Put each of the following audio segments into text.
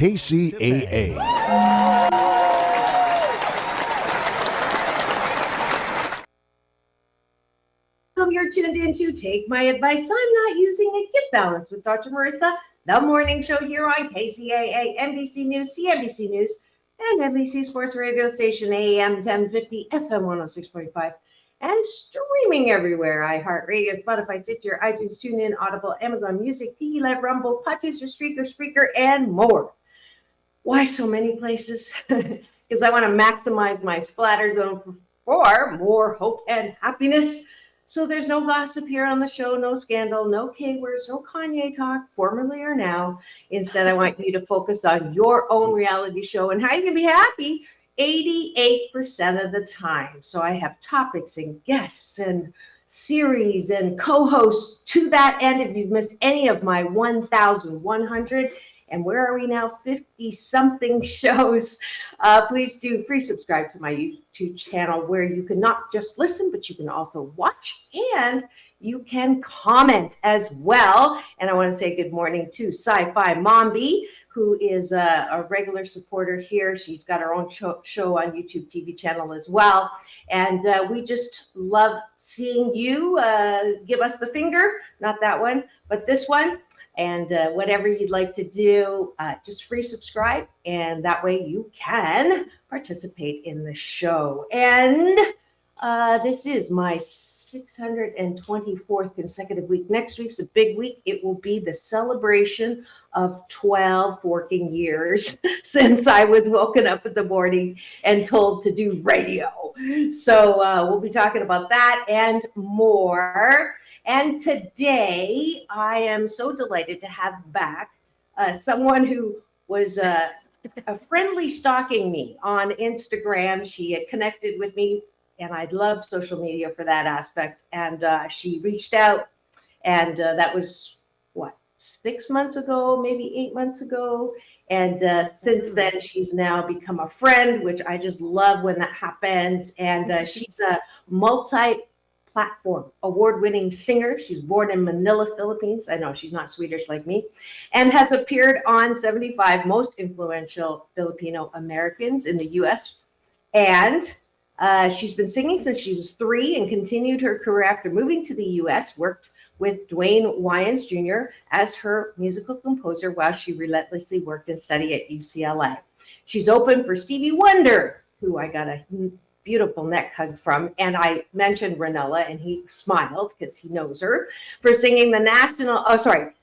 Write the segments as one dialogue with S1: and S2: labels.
S1: KCAA.
S2: You're tuned in to Take My Advice. I'm not using a Get Balance with Dr. Marissa, the morning show here on KCAA, NBC News, CNBC News, and NBC Sports Radio Station, AM 1050, FM 106.5, and streaming everywhere. iHeartRadio, Spotify, Stitcher, iTunes, TuneIn, Audible, Amazon Music, TV Live, Rumble, Podchaser, Spreaker, and more. Why so many places? Because I want to maximize my splatter zone for more hope and happiness. So there's no gossip here on the show, no scandal, no K-words, no Kanye talk, formerly or now. Instead, I want you to focus on your own reality show and how you can be happy 88% of the time. So I have topics and guests and series and co-hosts to that end. If you've missed any of my 1,100, and where are we now? 50-something shows. Please do free subscribe to my YouTube channel where you can not just listen, but you can also watch and you can comment as well. And I want to say good morning to Sci-Fi Mombi, who is a regular supporter here. She's got her own show on YouTube TV channel as well. And we just love seeing you give us the finger, not that one, but this one. And whatever you'd like to do, just free subscribe. And that way you can participate in the show. And this is my 624th consecutive week. Next week's a big week. It will be the celebration of 12 working years since I was woken up in the morning and told to do radio. So we'll be talking about that and more. And today, I am so delighted to have back someone who was friendly stalking me on Instagram. She had connected with me, and I love social media for that aspect. And she reached out, and that was, 6 months ago, maybe 8 months ago. And since then, she's now become a friend, which I just love when that happens. And she's a multi-platform award-winning singer. She's born in Manila, Philippines. I know she's not Swedish like me, and has appeared on 75 most influential Filipino Americans in the U.S. And she's been singing since she was 3 and continued her career after moving to the U.S., worked with Dwayne Wayans Jr. as her musical composer while she relentlessly worked and studied at UCLA. She's opened for Stevie Wonder, who I got a beautiful neck hug from. And I mentioned Ranella, and he smiled because he knows her, for singing the national, for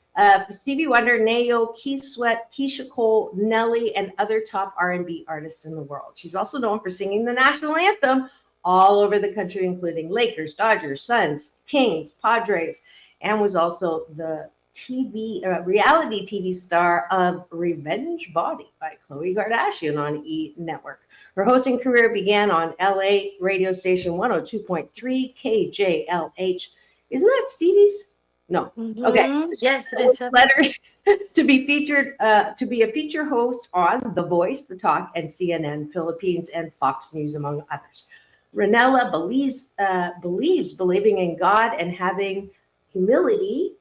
S2: Stevie Wonder, Neo, Keith Sweat, Keisha Cole, Nelly, and other top R&B artists in the world. She's also known for singing the national anthem all over the country, including Lakers, Dodgers, Suns, Kings, Padres, and was also the reality TV star of Revenge Body by Khloe Kardashian on E! Network. Her hosting career began on LA radio station 102.3 KJLH. Isn't that Stevie's? No.
S3: Mm-hmm.
S2: Okay.
S3: Yes, it is.
S2: Letter to be featured, to be a feature host on The Voice, The Talk, and CNN Philippines and Fox News, among others. Ranella believes believing in God and having humility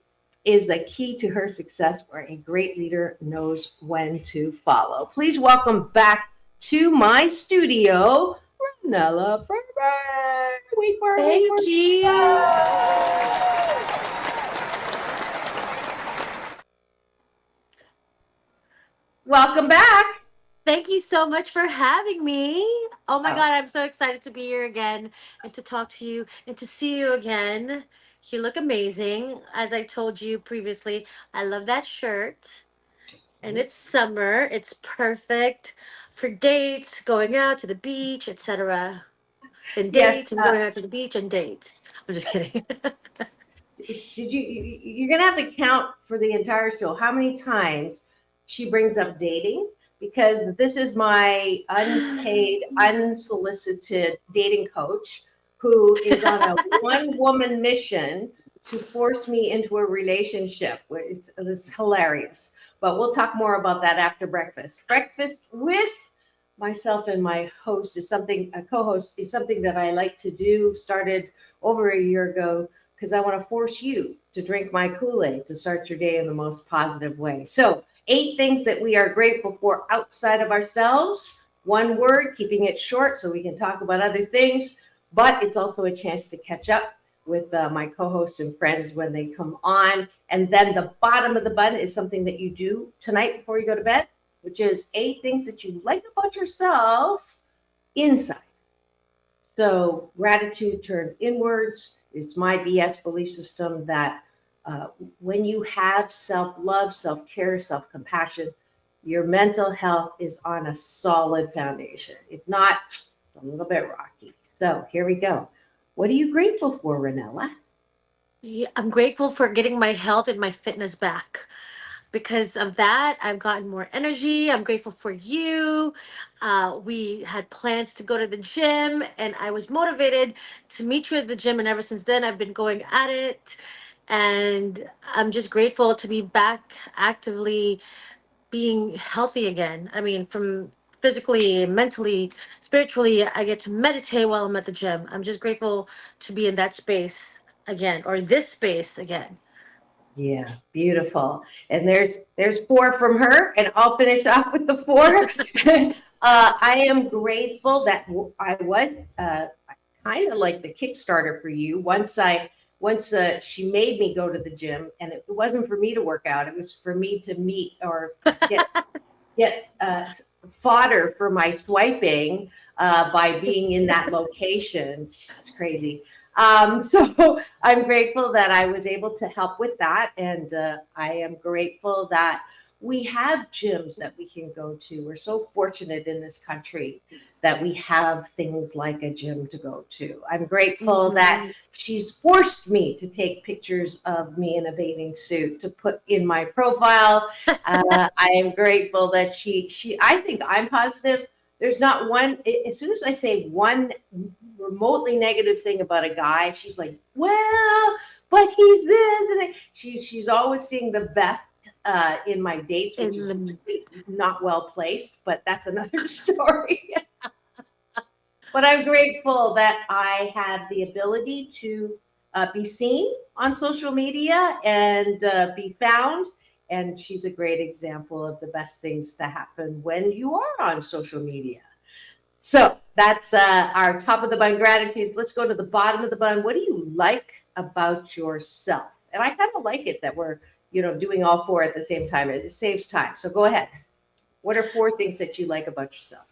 S2: is a key to her success, where a great leader knows when to follow. Please welcome back to my studio, Ranella Ferber. Wait for it.
S3: Thank you.
S2: Welcome back.
S3: Thank you so much for having me. Oh my God, I'm so excited to be here again and to talk to you and to see you again. You look amazing. As I told you previously, I love that shirt. And it's summer. It's perfect for dates, going out to the beach, etc. And dates, and going out to the beach and dates. I'm just kidding.
S2: Did you're going to have to count for the entire show how many times she brings up dating, because this is my unpaid, unsolicited dating coach who is on a one-woman mission to force me into a relationship. It's hilarious. But we'll talk more about that after breakfast. Breakfast with myself and my host is a co-host is something that I like to do, started over a year ago, because I want to force you to drink my Kool-Aid to start your day in the most positive way. So 8 things that we are grateful for outside of ourselves. One word, keeping it short so we can talk about other things, but it's also a chance to catch up with my co-hosts and friends when they come on. And then the bottom of the button is something that you do tonight before you go to bed, which is 8 things that you like about yourself inside. So gratitude turned inwards. It's my BS belief system that when you have self-love, self-care, self-compassion, your mental health is on a solid foundation. If not, it's a little bit rocky. So here we go. What are you grateful for, Ranella?
S3: Yeah, I'm grateful for getting my health and my fitness back. Because of that, I've gotten more energy. I'm grateful for you. We had plans to go to the gym, and I was motivated to meet you at the gym. And ever since then, I've been going at it. And I'm just grateful to be back actively being healthy again. I mean, from physically, mentally, spiritually, I get to meditate while I'm at the gym. I'm just grateful to be in that space again, or this space again.
S2: Yeah, beautiful. And there's 4 from her, and I'll finish off with the 4. I am grateful that I was kind of like the Kickstarter for you. Once she made me go to the gym, and it wasn't for me to work out; it was for me to meet or get fodder for my swiping by being in that location. It's crazy. So I'm grateful that I was able to help with that. And I am grateful that we have gyms that we can go to. We're so fortunate in this country that we have things like a gym to go to. I'm grateful that she's forced me to take pictures of me in a bathing suit to put in my profile. I am grateful that I think I'm positive. There's not one, as soon as I say one remotely negative thing about a guy, she's like, well, but he's this. And she's always seeing the best in my dates, which is really not well placed, but that's another story. But I'm grateful that I have the ability to be seen on social media and be found. And she's a great example of the best things that happen when you are on social media. So that's our top of the bun gratitudes. Let's go to the bottom of the bun. What do you like about yourself? And I kind of like it that we're, doing all 4 at the same time. It saves time. So go ahead. What are 4 things that you like about yourself?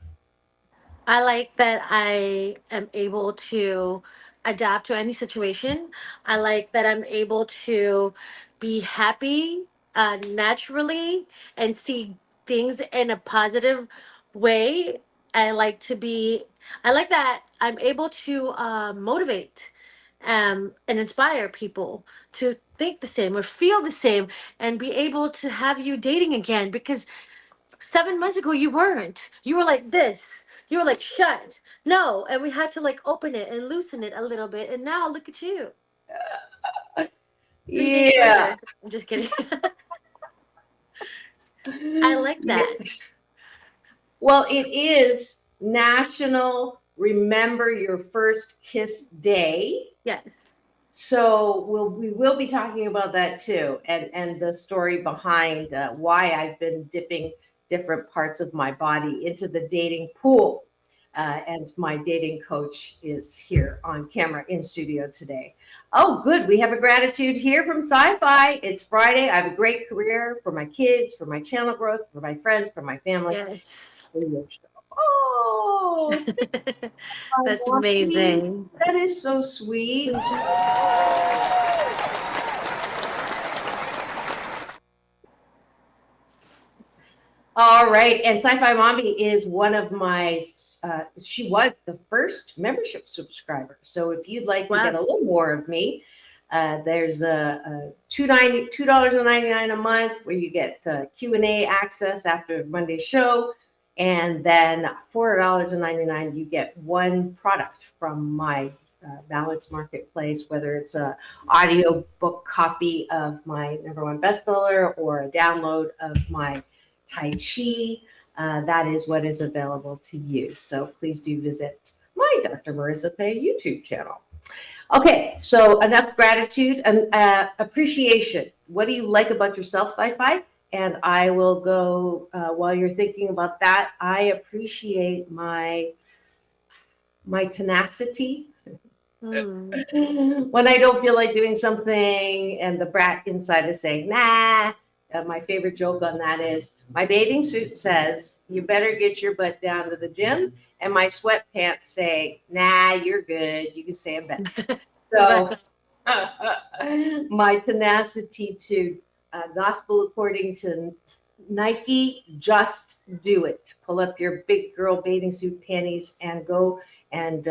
S3: I like that I am able to adapt to any situation. I like that I'm able to be happy naturally and see things in a positive way. I like to be, I like that I'm able to motivate and inspire people to think the same or feel the same and be able to have you dating again because 7 months ago you weren't. You were like this. You were like shut. No, and we had to like open it and loosen it a little bit. And now look at you. 3 days
S2: Yeah.
S3: later. I'm just kidding. I like that.
S2: Well, it is National Remember Your First Kiss Day.
S3: Yes.
S2: So we will be talking about that too, and the story behind why I've been dipping different parts of my body into the dating pool. And my dating coach is here on camera in studio today. Oh, good. We have a gratitude here from Sci-Fi. It's Friday. I have a great career for my kids, for my channel growth, for my friends, for my family.
S3: Yes.
S2: Oh,
S3: That's amazing.
S2: that is so sweet. All right. And Sci-Fi Mommy is one of my, she was the first membership subscriber. So if you'd like to get a little more of me, there's a $2.99 a month where you get Q&A access after Monday's show. And then $4.99, you get one product from my Balance Marketplace, whether it's a audio book copy of my #1 bestseller or a download of my Tai Chi. That is what is available to you. So please do visit my Dr. Marissa Pay YouTube channel. Okay, so enough gratitude and appreciation. What do you like about yourself, Sci-Fi? And I will go, while you're thinking about that, I appreciate my tenacity.
S3: Mm.
S2: When I don't feel like doing something and the brat inside is saying, nah, my favorite joke on that is my bathing suit says, you better get your butt down to the gym. And my sweatpants say, nah, you're good. You can stay in bed.
S3: Right.
S2: So my tenacity to gospel according to Nike, just do it. Pull up your big girl bathing suit panties and go and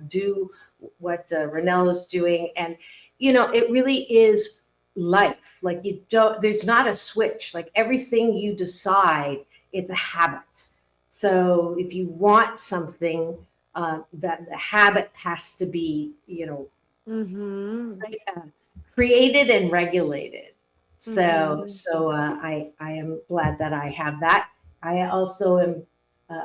S2: do what Renell is doing. And, it really is life. Like you don't, there's not a switch. Like everything you decide, it's a habit. So if you want something, that the habit has to be,
S3: Mm-hmm.
S2: right, created and regulated. So,
S3: Mm-hmm.
S2: I am glad that I have that. I also am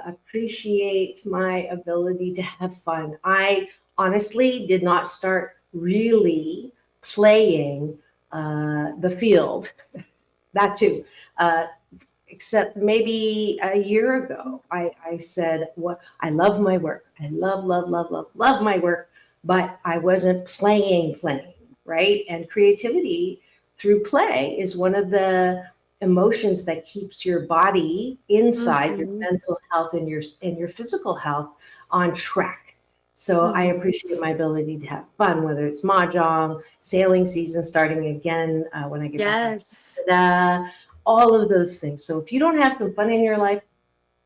S2: appreciate my ability to have fun. I honestly did not start really playing the field. That too. Uh, Except maybe a year ago, I said, well, I love my work. I love my work, but I wasn't playing, right? And creativity through play is one of the emotions that keeps your body inside your
S3: Mm-hmm.
S2: mental health and your physical health on track. So I
S3: Mm-hmm.
S2: appreciate my ability to have fun, whether it's mahjong, sailing season starting again when I get back from
S3: Yes.
S2: Canada, all of those things. So if you don't have some fun in your life,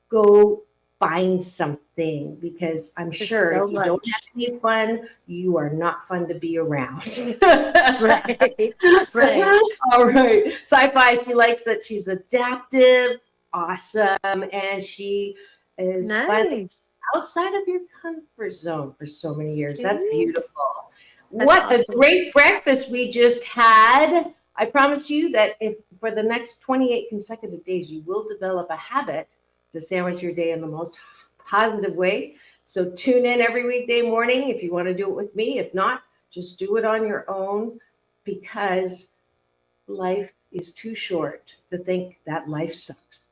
S2: go find something because I'm
S3: There's
S2: sure
S3: so
S2: if you don't have
S3: much.
S2: any fun, you are not fun to be around.
S3: Right. Right.
S2: All right. Sci-fi, she likes that she's adaptive, awesome, and she is fun
S3: Nice.
S2: outside of your comfort zone for so many years. That's
S3: See?
S2: beautiful.
S3: That's
S2: What a
S3: awesome.
S2: great breakfast we just had. I promise you that if for the next 28 consecutive days, you will develop a habit to sandwich your day in the most positive way. So tune in every weekday morning if you want to do it with me. If not, just do it on your own because life is too short to think that life sucks.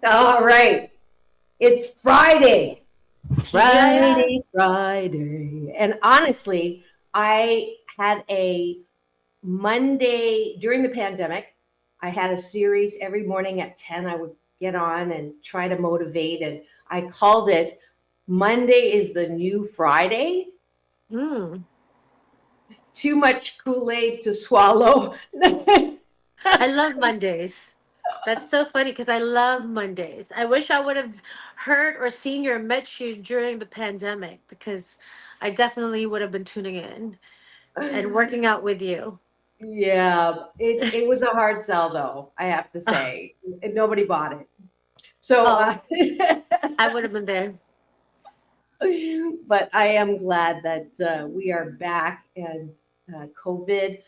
S2: All right. It's Friday. Friday,
S3: Yes.
S2: Friday. And honestly, I had a Monday during the pandemic. I had a series every morning at 10. I would get on and try to motivate. And I called it Monday is the New Friday.
S3: Mm.
S2: Too much Kool-Aid to swallow.
S3: I love Mondays. That's so funny because I love Mondays. I wish I would have heard or seen you or met you during the pandemic because I definitely would have been tuning in and working out with you.
S2: Yeah, it was a hard sell though, I have to
S3: Oh,
S2: say. Nobody bought it. So,
S3: oh, I would have been there.
S2: but I am glad that we are back and COVID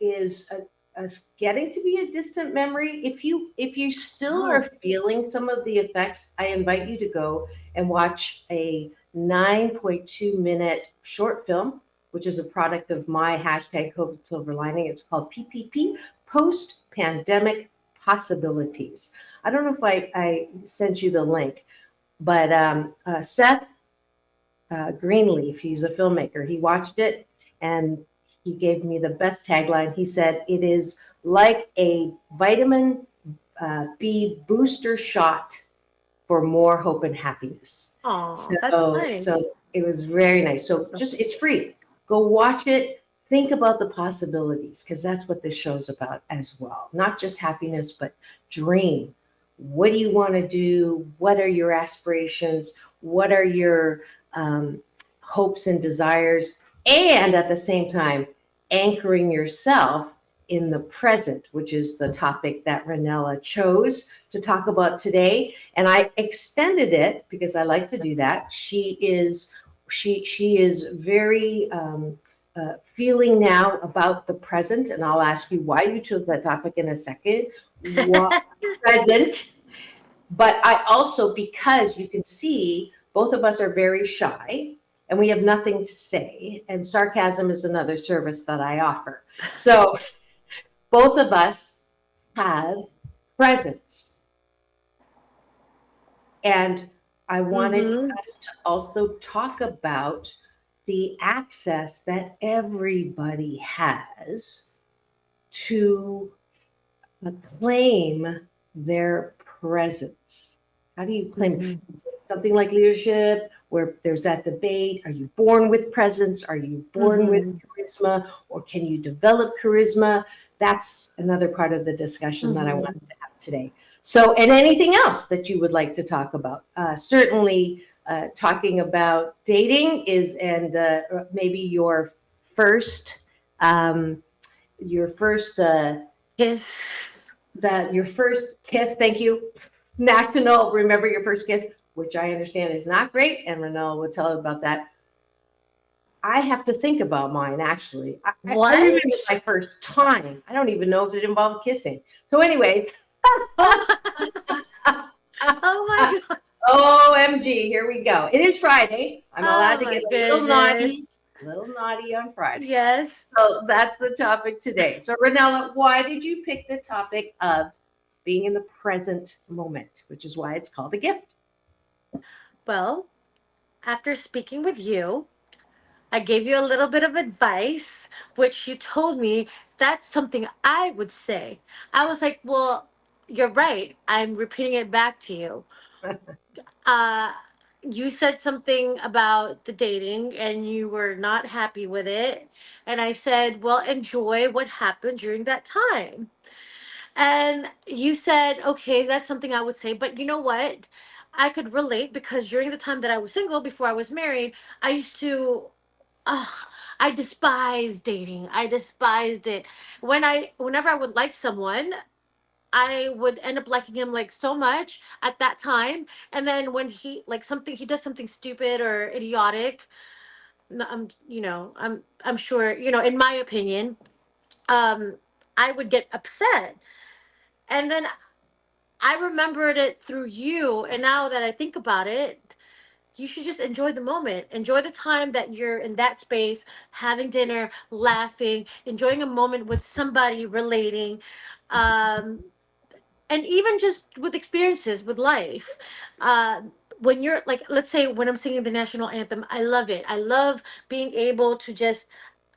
S2: is getting to be a distant memory. If you still are
S3: Oh.
S2: feeling some of the effects, I invite you to go and watch a 9.2-minute short film, which is a product of my hashtag COVID silver lining. It's called PPP, Post Pandemic Possibilities. I don't know if I sent you the link, but Seth Greenleaf, he's a filmmaker. He watched it and he gave me the best tagline. He said, it is like a vitamin B booster shot for more hope and happiness.
S3: Oh, that's nice.
S2: So it was very nice. So
S3: Awesome.
S2: just, it's free. Go watch it. Think about the possibilities because that's what this show's about as well. Not just happiness, but dream. What do you want to do? What are your aspirations? What are your um, hopes and desires? And at the same time, anchoring yourself in the present, which is the topic that Ranella chose to talk about today. And I extended it because I like to do that. She is very feeling now about the present, and I'll ask you why you chose that topic in a second. What present? But I also, because you can see both of us are very shy, and we have nothing to say. And sarcasm is another service that I offer. So both of us have presence. And I wanted
S3: Mm-hmm.
S2: us to also talk about the access that everybody has to claim their presence. How do you claim
S3: Mm-hmm.
S2: something like leadership where there's that debate? Are you born with presence? Are you born with
S3: Mm-hmm.
S2: charisma? Or can you develop charisma? That's another part of the discussion that I
S3: Mm-hmm.
S2: wanted to have today. So, and anything else that you would like to talk about? Certainly, talking about dating is, and maybe um, your first
S3: Yes.
S2: that your first kiss, thank you, national, remember your first kiss, which I understand is not great, and Renelle will tell you about that. I have to think about mine, actually. I remember
S3: What?
S2: my first time. I don't even know if it involved kissing. So anyways,
S3: Oh, oh my God.
S2: OMG, here we go. It is Friday. I'm allowed
S3: Oh
S2: to
S3: my
S2: get
S3: goodness.
S2: a little naughty on Fridays.
S3: Yes.
S2: So that's the topic today. So Renella, why did you pick the topic of being in the present moment, which is why it's called a gift?
S3: Well, after speaking with you, I gave you a little bit of advice, which you told me that's something I would say. I was like, well, you're right. I'm repeating it back to you. Uh, you said something about the dating and you were not happy with it. And I said, well, enjoy what happened during that time. And you said, okay, that's something I would say. But you know what? I could relate because during the time that I was single, before I was married, I used to Ugh, I despised dating. I despised it. Whenever I would like someone, I would end up liking him like so much at that time. And then when he does something stupid or idiotic, I'm sure, in my opinion, um, I would get upset. And then I remembered it through you, and now that I think about it, you should just enjoy the moment. Enjoy the time that you're in that space, having dinner, laughing, enjoying a moment with somebody relating, um, and even just with experiences with life. Uh, when you're like, let's say when I'm singing the national anthem, I love it. I love being able to just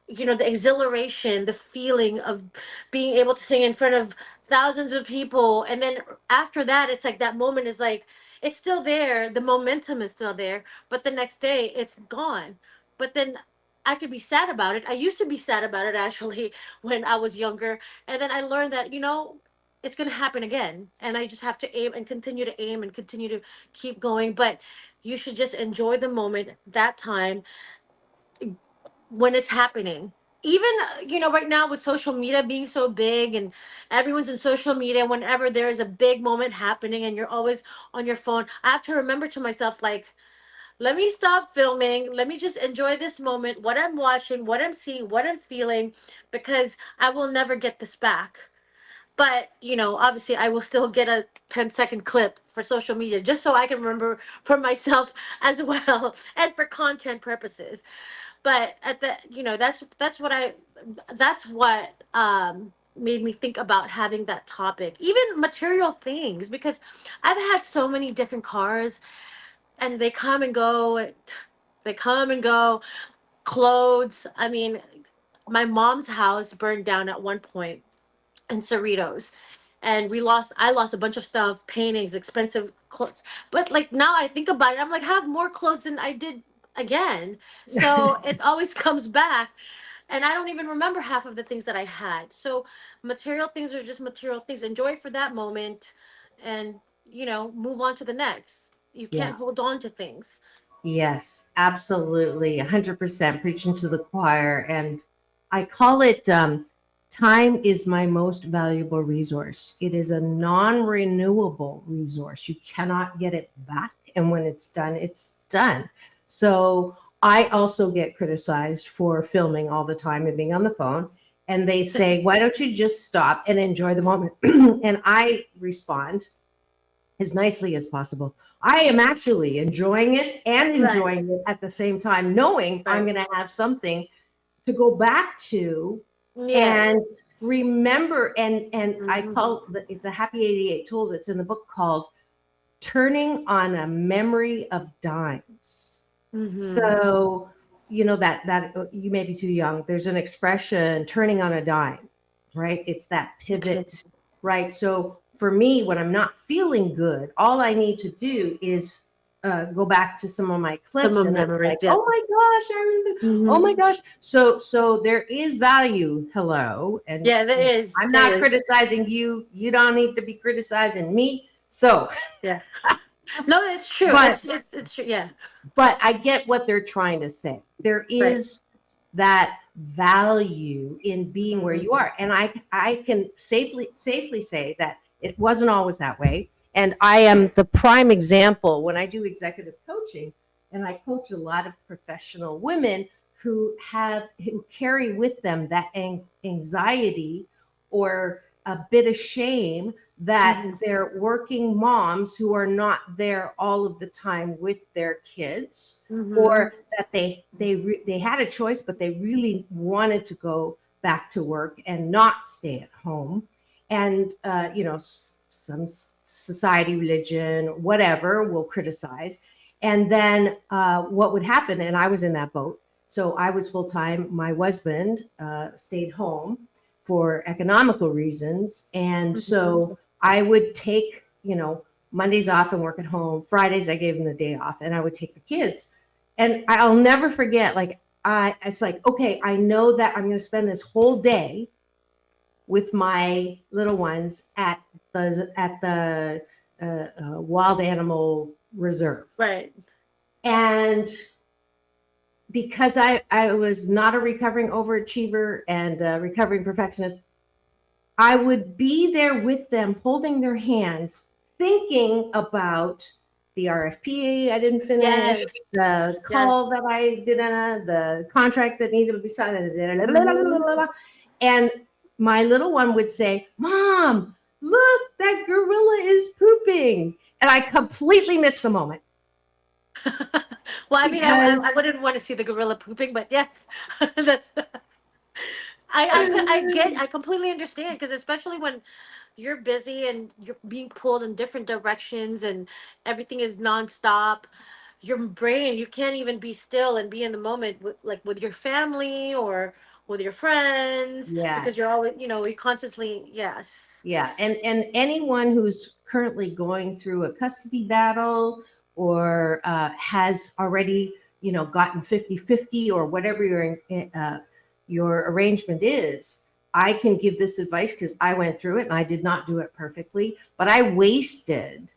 S3: the exhilaration, the feeling of being able to sing in front of thousands of people. And then after that, it's like that moment is like, it's still there. The momentum is still there. But the next day, it's gone. But then I could be sad about it. I used to be sad about it actually when I was younger. And then I learned that, it's going to happen again. And I just have to aim and continue to keep going. But you should just enjoy the moment, that time, when it's happening. Even right now with social media being so big and everyone's in social media, whenever there is a big moment happening and you're always on your phone, I have to remember to myself, like, let me stop filming, let me just enjoy this moment, what I'm watching, what I'm seeing, what I'm feeling, because I will never get this back. But obviously I will still get a 10-second clip for social media just so I can remember for myself as well and for content purposes. But at the that's what made me think about having that topic, even material things, because I've had so many different cars and they come and go. They come and go. Clothes, I mean, my mom's house burned down at one point in Cerritos, and I lost a bunch of stuff, paintings, expensive clothes. But like now I think about it, I'm like, I have more clothes than I did again. So it always comes back, and I don't even remember half of the things that I had. So material things are just material things. Enjoy it for that moment, and move on to the next. You
S2: Yeah.
S3: can't hold on to things.
S2: Yes, absolutely. 100% preaching to the choir. And I call it time is my most valuable resource. It is a non renewable resource. You cannot get it back. And when it's done, it's done. So I also get criticized for filming all the time and being on the phone. And they say, why don't you just stop and enjoy the moment? And I respond, as nicely as possible. I am actually enjoying it and
S3: Right.
S2: enjoying it at the same time, knowing I'm
S3: Right.
S2: going to have something to go back to and
S3: Yes.
S2: remember. And I
S3: Mm-hmm.
S2: call it's a Happy 88 tool that's in the book called Turning on a Memory of Dimes.
S3: Mm-hmm.
S2: So, that you may be too young. There's an expression, turning on a dime, right? It's that
S3: Okay.
S2: pivot, right? So for me, when I'm not feeling good, all I need to do is go back to some of my
S3: Some
S2: clips,
S3: of
S2: and it's
S3: memories.
S2: like,
S3: Yeah.
S2: oh my gosh, I remember. Oh my
S3: Mm-hmm.
S2: gosh. So there is value. Hello, and
S3: Yeah, there is.
S2: I'm
S3: There
S2: not
S3: is.
S2: criticizing you. You don't need to be criticizing me. So,
S3: Yeah. No, it's true.
S2: but
S3: It's true. Yeah.
S2: I get what they're trying to say. There
S3: Right.
S2: is that value in being where you
S3: Mm-hmm.
S2: are, and I can safely say that it wasn't always that way. And I am the prime example when I do executive coaching, and I coach a lot of professional women who carry with them that anxiety or a bit of shame that
S3: Mm-hmm.
S2: they're working moms who are not there all of the time with their kids,
S3: Mm-hmm.
S2: or that they had a choice but they really wanted to go back to work and not stay at home. And some society, religion, whatever, will criticize. And then what would happen, and I was in that boat. So I was full time. My husband stayed home for economical reasons. And
S3: Mm-hmm.
S2: so I would take, Mondays off and work at home. Fridays, I gave him the day off, and I would take the kids. And I'll never forget, like, it's like, okay, I know that I'm going to spend this whole day with my little ones at the wild animal reserve.
S3: Right.
S2: And because I was not a recovering overachiever and a recovering perfectionist, I would be there with them, holding their hands, thinking about the RFP I didn't finish,
S3: Yes.
S2: the
S3: Yes.
S2: call that I didn't, the contract that needed to be signed,
S3: Mm-hmm.
S2: and my little one would say, "Mom, look, that gorilla is pooping," and I completely missed the moment
S3: Well, I mean,
S2: because
S3: I wouldn't want to see the gorilla pooping, but yes, that's. I completely understand because especially when you're busy and you're being pulled in different directions and everything is nonstop, your brain you can't even be still and be in the moment with with your family or with your friends because you're
S2: yes.
S3: always you constantly yes.
S2: Yeah, and anyone who's currently going through a custody battle, or has already, gotten 50-50, or whatever your arrangement is, I can give this advice because I went through it and I did not do it perfectly, but I wasted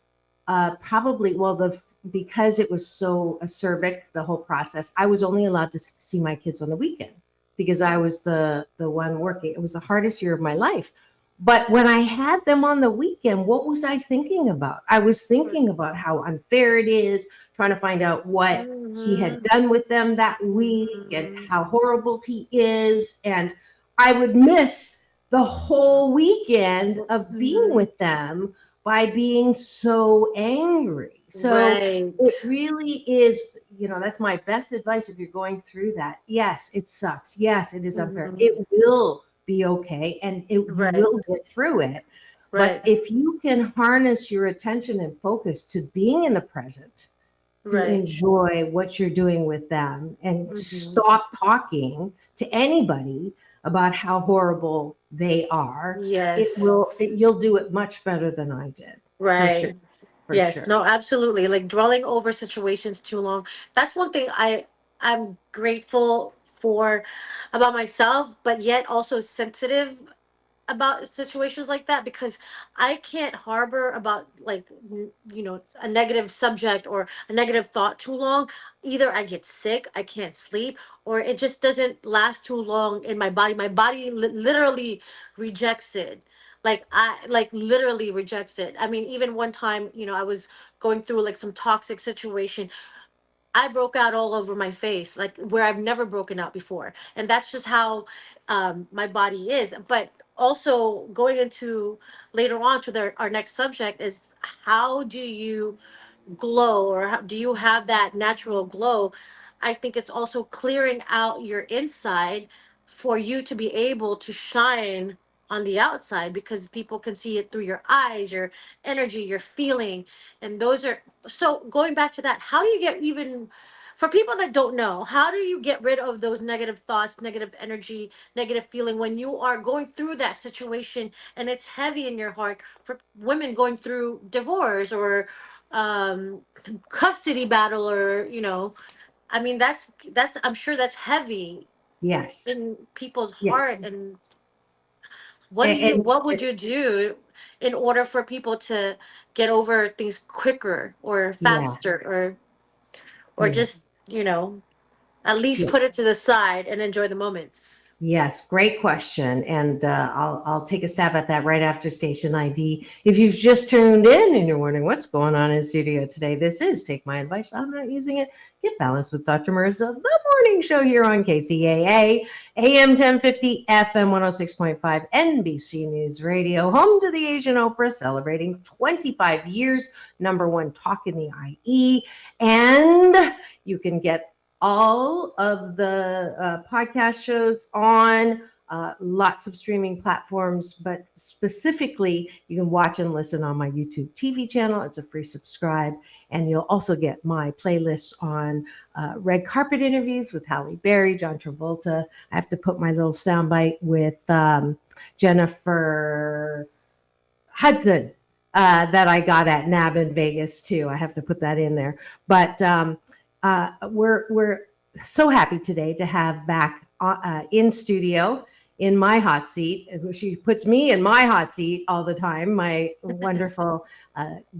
S2: probably, well, the because it was so acerbic, the whole process, I was only allowed to see my kids on the weekend because I was the one working. It was the hardest year of my life. But when I had them on the weekend, what was I thinking about? I was thinking about how unfair it is, trying to find out what he had
S3: Mm-hmm.
S2: done with them that week and
S3: Mm-hmm.
S2: how horrible he is. And I would miss the whole weekend of being
S3: Mm-hmm.
S2: with them by being so angry. So
S3: Right.
S2: it really is, that's my best advice if you're going through that. Yes, it sucks. Yes, it is unfair.
S3: Mm-hmm.
S2: It will be okay, and you
S3: Right.
S2: will get through it. But
S3: Right.
S2: if you can harness your attention and focus to being in the present, to
S3: Right.
S2: enjoy what you're doing with them, and
S3: Mm-hmm.
S2: stop talking to anybody about how horrible they are,
S3: Yes.
S2: you'll do it much better than I did. For sure.
S3: Right.
S2: For
S3: Yes,
S2: sure.
S3: no, absolutely. Like dwelling over situations too long. That's one thing I'm grateful for about myself, but yet also sensitive about situations like that because I can't harbor about a negative subject or a negative thought too long. Either I get sick, I can't sleep, or it just doesn't last too long in my body. My body literally rejects it. Like I like literally rejects it. I mean, even one time, I was going through like some toxic situation. I broke out all over my face, like where I've never broken out before. And that's just how my body is. But also going into later on to our next subject is, how do you glow, or how, do you have that natural glow? I think it's also clearing out your inside for you to be able to shine on the outside, because people can see it through your eyes, your energy, your feeling. And those are, so going back to that, how do you get, even for people that don't know, how do you get rid of those negative thoughts, negative energy, negative feeling when you are going through that situation and it's heavy in your heart? For women going through divorce, or um custody battle, or I mean, that's I'm sure that's heavy
S2: Yes.
S3: in people's heart.
S2: Yes.
S3: And
S2: And
S3: what would you do in order for people to get over things quicker or
S2: yeah.
S3: faster, or
S2: Yeah.
S3: just at least put it to the side and enjoy the moment?
S2: Yes, great question, and I'll take a stab at that right after station ID. If you've just tuned in and you're wondering what's going on in studio today, this is Take My Advice. I'm not using it. Get Balanced with Dr. Marissa, the morning show here on KCAA, AM 1050, FM 106.5, NBC News Radio, home to the Asian Oprah, celebrating 25 years, number one talk in the IE, and you can get all of the podcast shows on lots of streaming platforms, but specifically, you can watch and listen on my YouTube TV channel. It's a free subscribe. And you'll also get my playlists on red carpet interviews with Halle Berry, John Travolta. I have to put my little soundbite with Jennifer Hudson that I got at NAB in Vegas too. I have to put that in there. But we're so happy today to have back in studio in my hot seat. She puts me in my hot seat all the time. My wonderful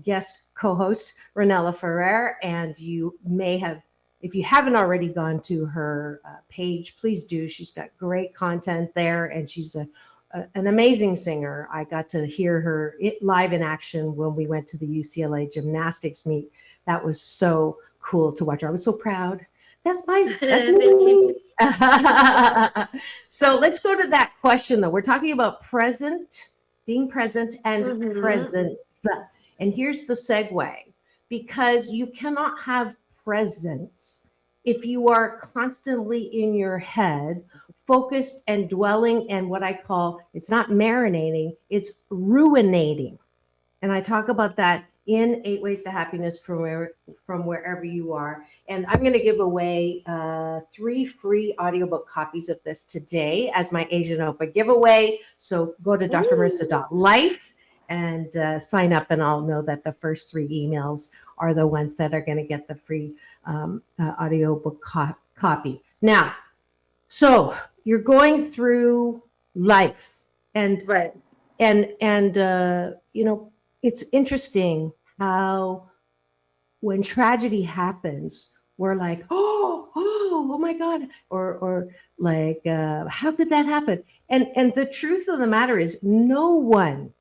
S2: guest co-host Ranella Ferrer, and you may have. If you haven't already gone to her page, please do. She's got great content there, and she's an amazing singer. I got to hear her live in action when we went to the UCLA gymnastics meet. That was so cool to watch her. I was so proud. That's
S3: Thank you.
S2: me. So let's go to that question though. We're talking about being present and
S3: Mm-hmm.
S2: presence. And here's the segue, because you cannot have presence if you are constantly in your head, focused and dwelling, and what I call, it's not marinating, it's ruinating. And I talk about that in 8 Ways to Happiness from wherever you are. And I'm going to give away 3 free audiobook copies of this today as my Asian Opa giveaway. So go to drmarissa.life and sign up, and I'll know that the first 3 emails are the ones that are going to get the free audiobook copy. Now, so you're going through life, and
S3: Right.
S2: it's interesting how when tragedy happens, we're like, oh my God, or like, how could that happen? And the truth of the matter is, no one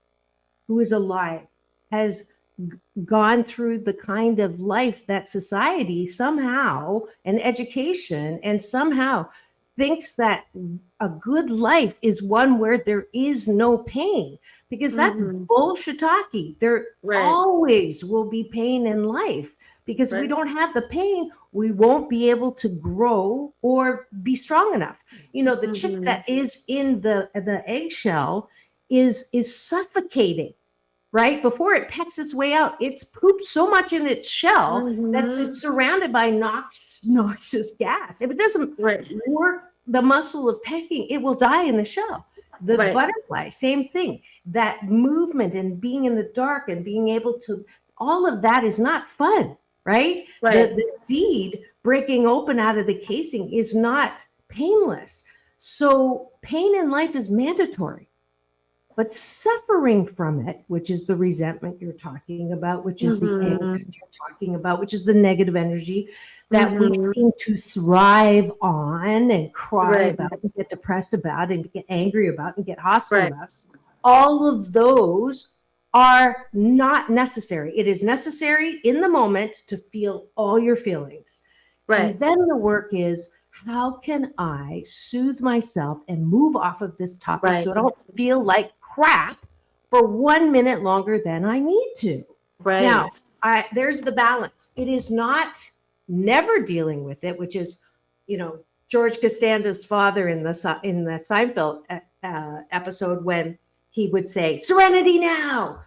S2: who is alive has gone through the kind of life that society somehow, and education, and somehow thinks that a good life is one where there is no pain, because that's bullshitaki. There
S3: Right.
S2: always will be pain in life, because we don't have the pain, we won't be able to grow or be strong enough. The chick that is in the eggshell is suffocating. Right before it pecks its way out, it's pooped so much in its shell that it's surrounded by noxious gas. If it doesn't work the muscle of pecking, it will die in the shell. The butterfly, same thing. That movement and being in the dark and being able to, all of that is not fun, right? The seed breaking open out of the casing is not painless. So pain in life is mandatory. But suffering from it, which is the resentment you're talking about, which is the angst you're talking about, which is the negative energy that we seem to thrive on and cry about and get depressed about and get angry about and get hostile about, all of those are not necessary. It is necessary in the moment to feel all your feelings. And then the work is how can I soothe myself and move off of this topic
S3: Right.
S2: so I don't feel like crap for 1 minute longer than I need to? Now,
S3: Right.
S2: there's the balance. It is not never dealing with it, which is, George Costanza's father in the Seinfeld episode when he would say, serenity now,"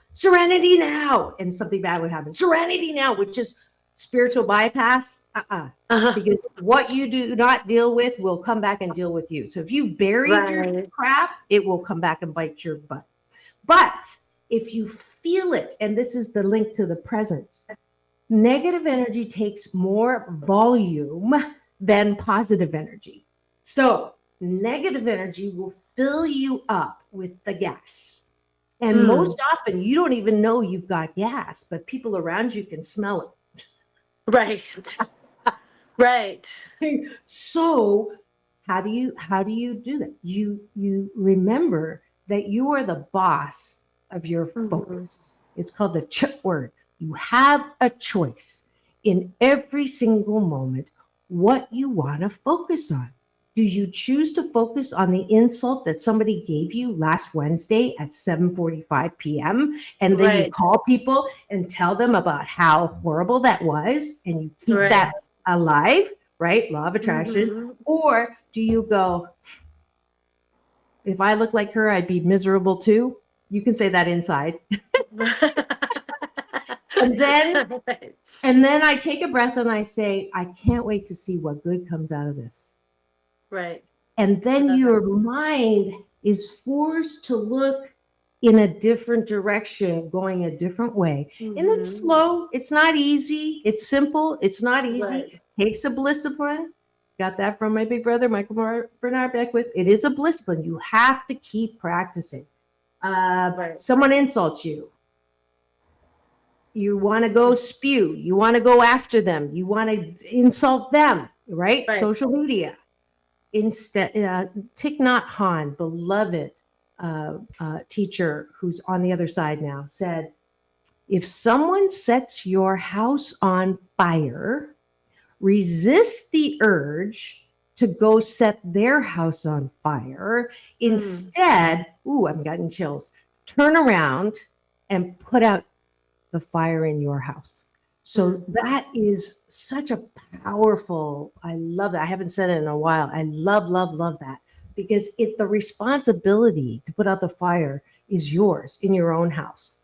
S2: and something bad would happen. Serenity now, which is spiritual bypass.
S3: Uh-huh.
S2: Because what you do not deal with will come back and deal with you. So if you buried your
S3: Right.
S2: crap, it will come back and bite your butt. But if you feel it, and this is the link to the presence, negative energy takes more volume than positive energy. So negative energy will fill you up with the gas. And
S3: Mm.
S2: most often, you don't even know you've got gas, but people around you can smell
S3: Right. Right.
S2: it. So how do you do that? You remember that you are the boss of your
S3: Hmm.
S2: focus. It's called the word. You have a choice in every single moment what you want to focus on. Do you choose to focus on the insult that somebody gave you last Wednesday at 7:45 p.m. and then you
S3: Right.
S2: call people and tell them about how horrible that was and you keep
S3: Right.
S2: that alive, right? Law of attraction.
S3: Hmm.
S2: Or do you go, if I look like her, I'd be miserable too? You can say that inside. And then
S3: Right.
S2: and then I take a breath and I say, I can't wait to see what good comes out of this.
S3: Right.
S2: And
S3: I
S2: then
S3: love that.
S2: your mind is forced to look in a different direction, going a different way. And it's
S3: Hmm.
S2: slow. It's not easy. It's simple. It's not easy.
S3: Right.
S2: Takes a discipline. Got that from my big brother, Michael Bernard Beckwith. It is a discipline. You have to keep practicing.
S3: Right.
S2: Someone insults you. You want to go spew. You want to go after them. You want to insult them, right?
S3: Right.
S2: Social media instead Thich Nhat Hanh, beloved teacher who's on the other side now, said, if someone sets your house on fire, resist the urge to go set their house on fire.
S3: Mm.
S2: Instead, ooh, I'm getting chills, turn around and put out the fire in your house. So
S3: Mm.
S2: that is such a powerful, I love that. I haven't said it in a while. I love that because the responsibility to put out the fire is yours in your own house.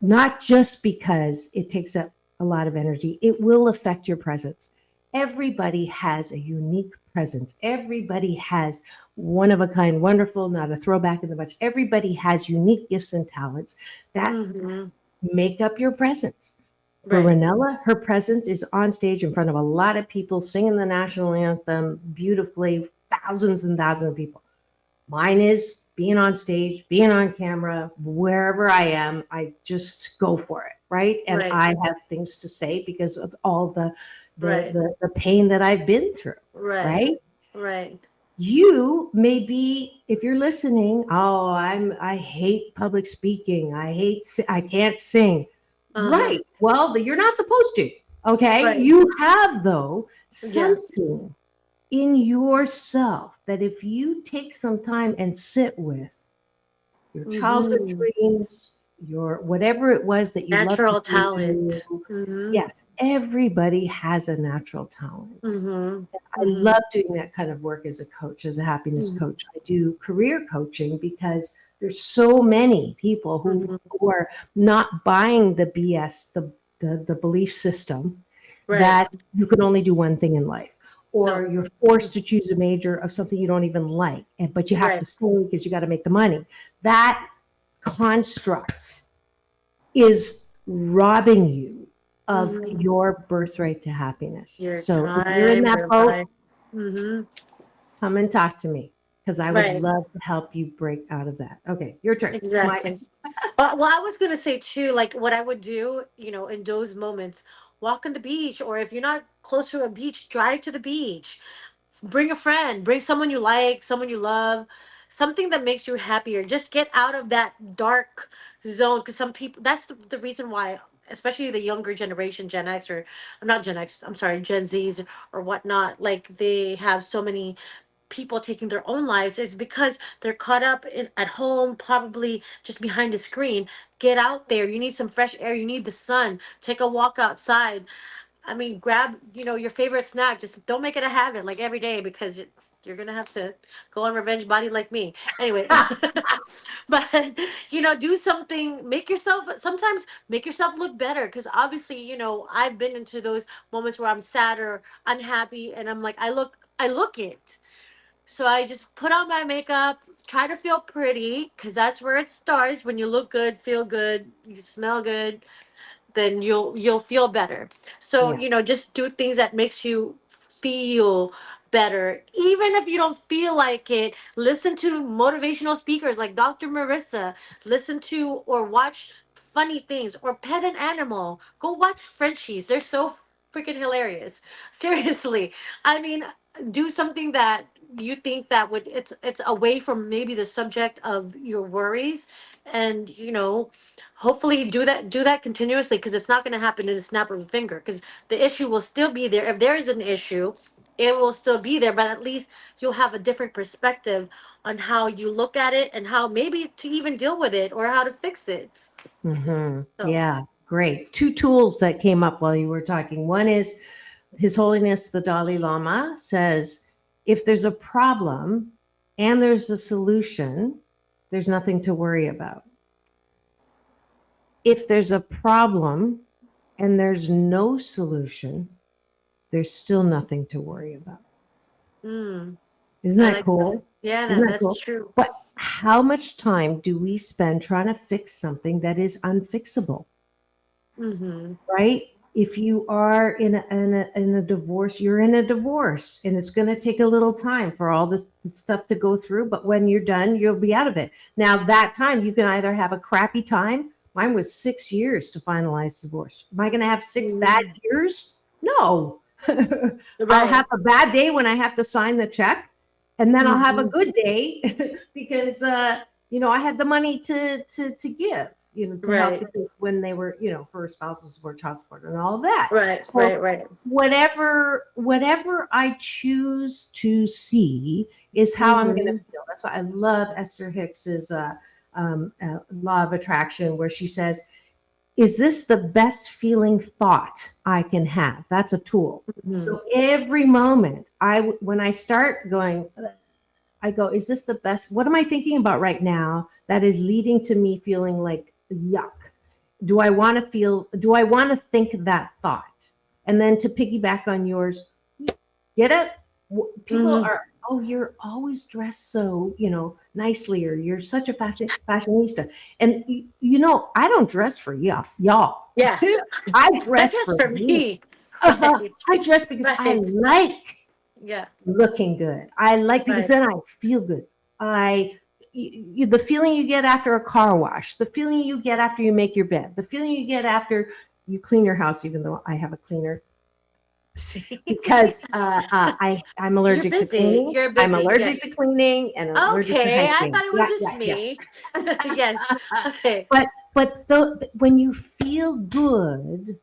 S2: Not just because it takes up a lot of energy, it will affect your presence. Everybody has a unique presence. Everybody has one of a kind, wonderful, not a throwback in the bunch. Everybody has unique gifts and talents that
S3: Hmm.
S2: make up your presence. For
S3: Right.
S2: Ranella, her presence is on stage in front of a lot of people singing the national anthem beautifully, thousands and thousands of people. Mine is being on stage, being on camera, wherever I am, I just go for it, right? And
S3: Right.
S2: I have things to say because of all
S3: Right.
S2: the pain that I've been through,
S3: Right.
S2: right?
S3: Right.
S2: You may be, if you're listening, oh, I hate public speaking. I can't sing.
S3: Uh-huh.
S2: Right. Well, you're not supposed to. Okay.
S3: Right.
S2: You have though
S3: Yes.
S2: something in yourself that if you take some time and sit with your childhood
S3: Hmm.
S2: dreams, your whatever it was that you love to
S3: Natural
S2: do.
S3: talent. Hmm.
S2: Yes, everybody has a natural talent.
S3: Hmm.
S2: I
S3: Hmm.
S2: love doing that kind of work as a coach, as a happiness
S3: Hmm.
S2: coach. I do career coaching because there's so many people
S3: Hmm.
S2: who are not buying the BS, the belief system
S3: Right.
S2: that you can only do one thing in life. Or
S3: No.
S2: you're forced to choose a major of something you don't even like, but you have to
S3: Right.
S2: stay because you got to make the money. That construct is robbing you of
S3: Hmm.
S2: your birthright to happiness.
S3: Your
S2: So if you're in
S3: time,
S2: that
S3: your
S2: boat,
S3: life. Hmm.
S2: come and talk to me because I would
S3: Right.
S2: love to help you break out of that. Okay, your turn. My
S3: Exactly. Well, I was gonna say too, like what I would do, in those moments, walk on the beach, or if you're not close to a beach, drive to the beach. Bring a friend, bring someone you like, someone you love, something that makes you happier. Just get out of that dark zone. Because some people, that's the reason why. especially the younger generation, Gen X, or not Gen X, I'm sorry, Gen Z's or whatnot, like they have so many people taking their own lives, is because they're caught up at home, probably just behind a screen. Get out there. You need some fresh air. You need the sun. Take a walk outside. I mean, grab, your favorite snack. Just don't make it a habit like every day, because you're going to have to go on revenge body like me. Anyway, but, do something, sometimes make yourself look better. Because obviously, I've been into those moments where I'm sad or unhappy, and I'm like, I look it. So I just put on my makeup, try to feel pretty, because that's where it starts. When you look good, feel good, you smell good, then you'll feel better. So,
S2: Yeah.
S3: just do things that makes you feel better. Even if you don't feel like it, listen to motivational speakers like Dr. Marissa. Listen to or watch funny things, or pet an animal. Go watch Frenchies. They're so freaking hilarious. Seriously. I mean, do something that you think that would it's away from maybe the subject of your worries, and hopefully do that continuously, because it's not going to happen in a snap of a finger, because the issue will still be there. If there is an issue, it will still be there, but at least you'll have a different perspective on how you look at it, and how maybe to even deal with it, or how to fix it. So.
S2: Yeah, great. Two tools that came up while you were talking. One is His Holiness the Dalai Lama says, if there's a problem and there's a solution, there's nothing to worry about. If there's a problem and there's no solution, there's still nothing to worry about.
S3: mm,
S2: Isn't
S3: I
S2: that
S3: like that.
S2: cool?
S3: Yeah,
S2: Isn't that
S3: that's
S2: cool?
S3: true.
S2: But how much time do we spend trying to fix something that is unfixable?
S3: Mm-hmm.
S2: Right? If you are in a divorce, you're in a divorce, and it's going to take a little time for all this stuff to go through. But when you're done, you'll be out of it. Now, that time you can either have a crappy time. Mine was 6 years to finalize divorce. Am I going to have six bad
S3: Mm,
S2: years? No. I'll have
S3: right.
S2: a bad day when I have to sign the check, and then I'll have a
S3: Mm-hmm.
S2: good day because I had the money to give, to help
S3: Right.
S2: the kids when they were, for spouses support, child support, and all of that.
S3: Right.
S2: So
S3: Right. Right.
S2: whatever I choose to see is how I'm going to
S3: Mm-hmm.
S2: feel. That's why I love Esther Hicks's law of attraction, where she says, is this the best feeling thought I can have? That's a tool.
S3: Mm-hmm.
S2: So every moment when I start going, I go, is this the best? What am I thinking about right now that is leading to me feeling like yuck? Do I want to think that thought? And then to piggyback on yours, get up. People
S3: Mm-hmm.
S2: are, oh, you're always dressed so, nicely, or you're such a fashionista. And, I don't dress for y'all.
S3: Yeah.
S2: I
S3: That's
S2: dress
S3: just
S2: for
S3: for
S2: me.
S3: me.
S2: Uh-huh.
S3: Right.
S2: I dress because I
S3: Right.
S2: like
S3: Yeah.
S2: looking good. I like because
S3: Right.
S2: then I feel good. The feeling you get after a car wash, the feeling you get after you make your bed, the feeling you get after you clean your house, even though I have a cleaner because I'm
S3: You're
S2: allergic to
S3: busy.
S2: cleaning.
S3: You're
S2: I'm
S3: busy.
S2: allergic
S3: Yes.
S2: to cleaning and I'm allergic to
S3: Okay. I
S2: hygiene.
S3: thought it was
S2: Yeah,
S3: just
S2: yeah, yeah.
S3: me. Yes. Okay.
S2: But when you feel good,